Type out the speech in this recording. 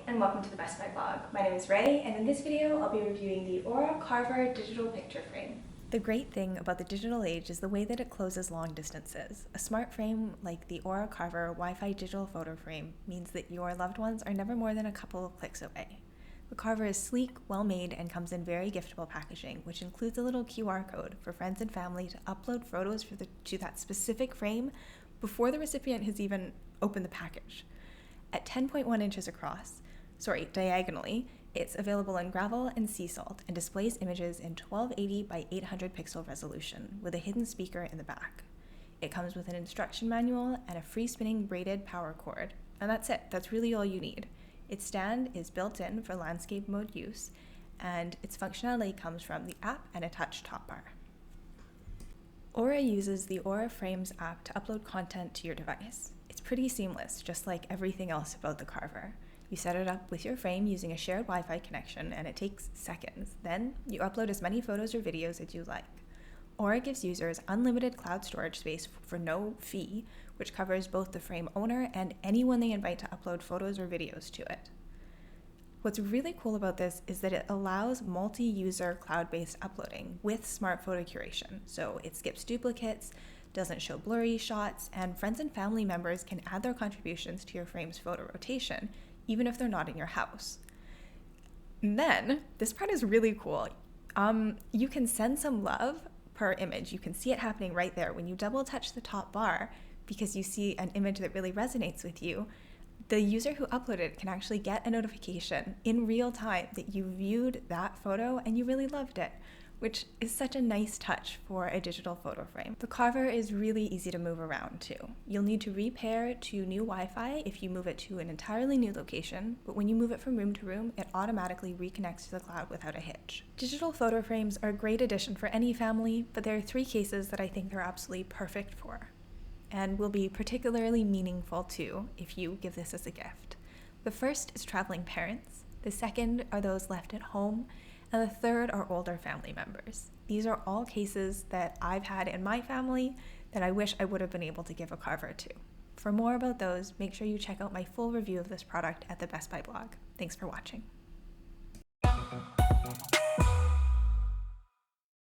and welcome to the Best Buy blog. My name is Ray, and in this video I'll be reviewing the Aura Carver digital picture frame. The great thing about the digital age is the way that it closes long distances. A smart frame like the Aura Carver Wi-Fi digital photo frame means that your loved ones are never more than a couple of clicks away. The Carver is sleek, well-made, and comes in very giftable packaging, which includes a little QR code for friends and family to upload photos to that specific frame before the recipient has even opened the package. At 10.1 inches diagonally, it's available in gravel and sea salt and displays images in 1280 by 800 pixel resolution with a hidden speaker in the back. It comes with an instruction manual and a free spinning braided power cord. And that's it. That's really all you need. Its stand is built in for landscape mode use, and its functionality comes from the app and a touch top bar. Aura uses the Aura Frames app to upload content to your device. It's pretty seamless, just like everything else about the Carver. You set it up with your frame using a shared Wi-Fi connection, and it takes seconds. Then you upload as many photos or videos as you like. Aura gives users unlimited cloud storage space for no fee, which covers both the frame owner and anyone they invite to upload photos or videos to it. What's really cool about this is that it allows multi-user cloud-based uploading with smart photo curation. So it skips duplicates, doesn't show blurry shots, and friends and family members can add their contributions to your frame's photo rotation, even if they're not in your house. And then, this part is really cool. You can send some love per image. You can see it happening right there. When you double touch the top bar, because you see an image that really resonates with you, the user who uploaded it can actually get a notification in real time that you viewed that photo and you really loved it, which is such a nice touch for a digital photo frame. The Carver is really easy to move around too. You'll need to repair to new Wi-Fi if you move it to an entirely new location, but when you move it from room to room, it automatically reconnects to the cloud without a hitch. Digital photo frames are a great addition for any family, but there are 3 cases that I think they're absolutely perfect for, and will be particularly meaningful too if you give this as a gift. The first is traveling parents, the second are those left at home, and the third are older family members. These are all cases that I've had in my family that I wish I would have been able to give a Carver to. For more about those, make sure you check out my full review of this product at the Best Buy blog. Thanks for watching.